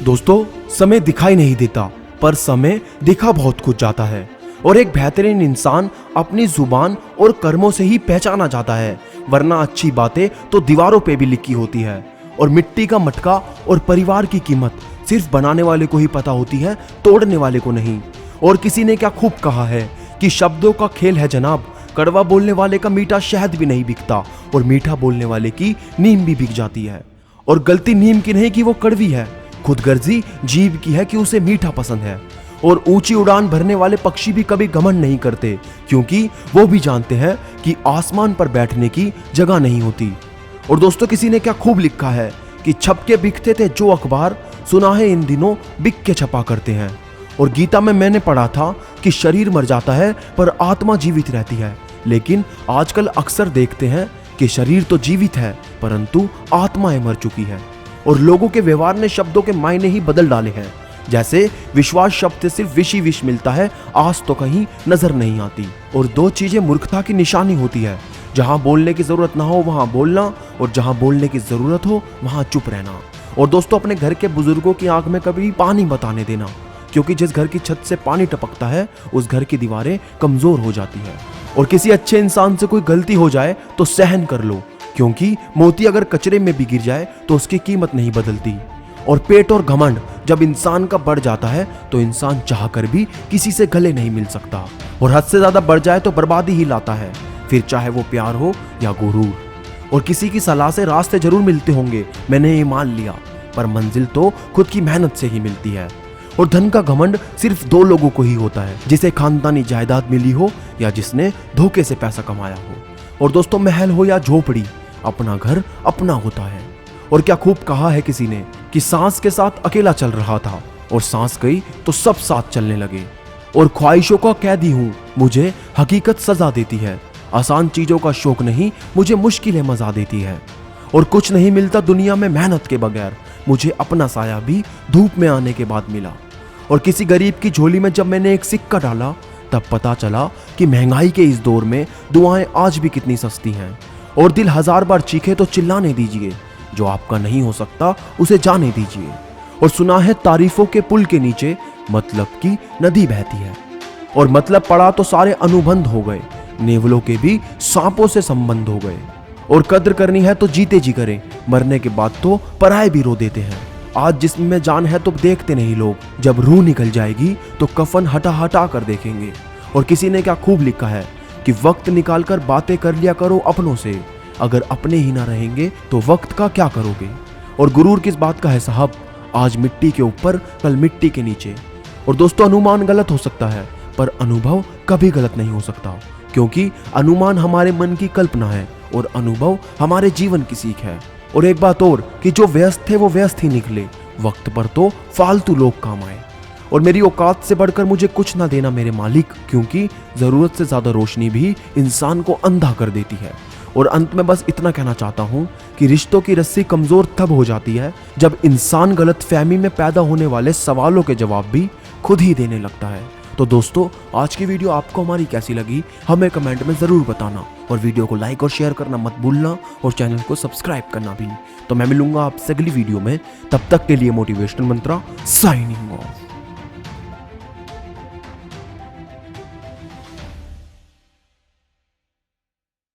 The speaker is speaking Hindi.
दोस्तों, समय दिखाई नहीं देता, पर समय दिखा बहुत कुछ जाता है और एक बेहतरीन इंसान अपनी जुबान और कर्मों से ही पहचाना जाता है, वरना अच्छी बातें तो दीवारों पे भी लिखी होती है। और मिट्टी का मटका और परिवार की कीमत सिर्फ बनाने वाले को ही पता होती है, तोड़ने वाले को नहीं। और किसी ने क्या खूब कहा है कि शब्दों का खेल है जनाब, कड़वा बोलने वाले का मीठा शहद भी नहीं बिकता और मीठा बोलने वाले की नीम भी बिक जाती है। और गलती नीम की नहीं कि वो कड़वी है, खुदगर्जी जीव की है कि उसे मीठा पसंद है। और ऊंची उड़ान भरने वाले पक्षी भी कभी घमंड नहीं करते, क्योंकि वो भी जानते हैं कि आसमान पर बैठने की जगह नहीं होती। और दोस्तों, किसी ने क्या खूब लिखा है कि छप के बिकते थे जो अखबार, सुना है इन दिनों बिक के छपा करते हैं। और गीता में मैंने पढ़ा था कि शरीर मर जाता है पर आत्मा जीवित रहती है, लेकिन आजकल अक्सर देखते हैं कि शरीर तो जीवित है परंतु आत्माएं मर चुकी है। और लोगों के व्यवहार ने शब्दों के मायने ही बदल डाले हैं। जैसे विश्वास शब्द से सिर्फ विश ही विश मिलता है, आस तो कहीं नजर नहीं आती। और दो चीजें मूर्खता की निशानी होती है, जहां बोलने की जरूरत ना हो वहां बोलना, और जहां बोलने की जरूरत हो वहां चुप रहना। और दोस्तों, अपने घर के बुजुर्गों की आंख में कभी पानी बताने देना, क्योंकि जिस घर की छत से पानी टपकता है उस घर की दीवारें कमजोर हो जाती है। और किसी अच्छे इंसान से कोई गलती हो जाए तो सहन कर लो, क्योंकि मोती अगर कचरे में भी गिर जाए तो उसकी कीमत नहीं बदलती। और पेट और घमंड जब इंसान का बढ़ जाता है तो इंसान चाहकर भी किसी से गले नहीं मिल सकता। और हद से ज्यादा बढ़ जाए तो बर्बादी ही लाता है, फिर चाहे वो प्यार हो या गुरूर। और किसी की सलाह से रास्ते जरूर मिलते होंगे, मैंने ये मान लिया, पर मंजिल तो खुद की मेहनत से ही मिलती है। और धन का घमंड सिर्फ दो लोगों को ही होता है, जिसे खानदानी जायदाद मिली हो या जिसने धोखे से पैसा कमाया हो। और दोस्तों, महल हो या झोपड़ी, अपना घर अपना होता है। और क्या खूब कहा है किसी ने कि सांस के साथ अकेला चल रहा था और सांस गई तो सब साथ चलने लगे। और ख्वाहिशों का कैदी हूं, मुझे हकीकत सजा देती है। आसान चीजों का शौक नहीं, मुझे मुश्किलें मजा देती है। और कुछ नहीं मिलता दुनिया में मेहनत के बगैर, मुझे अपना साया भी धूप में आने के बाद मिला। और किसी गरीब की झोली में जब मैंने एक सिक्का डाला तब पता चला कि महंगाई के इस दौर में दुआएं आज भी कितनी सस्ती हैं। और दिल हजार बार चीखे तो चिल्लाने दीजिए, जो आपका नहीं हो सकता उसे जाने दीजिए। और सुना है तारीफों के पुल के नीचे मतलब की नदी बहती है। और मतलब पड़ा तो सारे अनुबंध हो गए, नेवलों के भी सांपों से संबंध हो गए। और कद्र करनी है तो जीते जी करें, मरने के बाद तो पराये भी रो देते हैं। आज जिस्म में जान है तो देखते नहीं लोग, जब रूह निकल जाएगी तो कफन हटा हटा कर देखेंगे। और किसी ने क्या खूब लिखा है कि वक्त निकाल कर बातें कर लिया करो अपनों से, अगर अपने ही ना रहेंगे तो वक्त का क्या करोगे। और गुरूर किस बात का है साहब, आज मिट्टी के ऊपर कल मिट्टी के नीचे। और दोस्तों, अनुमान गलत हो सकता है पर अनुभव कभी गलत नहीं हो सकता, क्योंकि अनुमान हमारे मन की कल्पना है और अनुभव हमारे जीवन की सीख है। और एक बात और कि जो व्यस्त थे वो व्यस्त ही निकले, वक्त पर तो फालतू लोग काम आए। और मेरी औकात से बढ़कर मुझे कुछ ना देना मेरे मालिक, क्योंकि जरूरत से ज्यादा रोशनी भी इंसान को अंधा कर देती है। और अंत में बस इतना कहना चाहता हूँ कि रिश्तों की रस्सी कमजोर तब हो जाती है जब इंसान गलत फहमी में पैदा होने वाले सवालों के जवाब भी खुद ही देने लगता है। तो दोस्तों, आज की वीडियो आपको हमारी कैसी लगी हमें कमेंट में जरूर बताना। और वीडियो को लाइक और शेयर करना मत भूलना और चैनल को सब्सक्राइब करना भी। तो मैं मिलूंगा आपसे अगली वीडियो में, तब तक के लिए मोटिवेशनल मंत्रा साइनिंग ऑफ।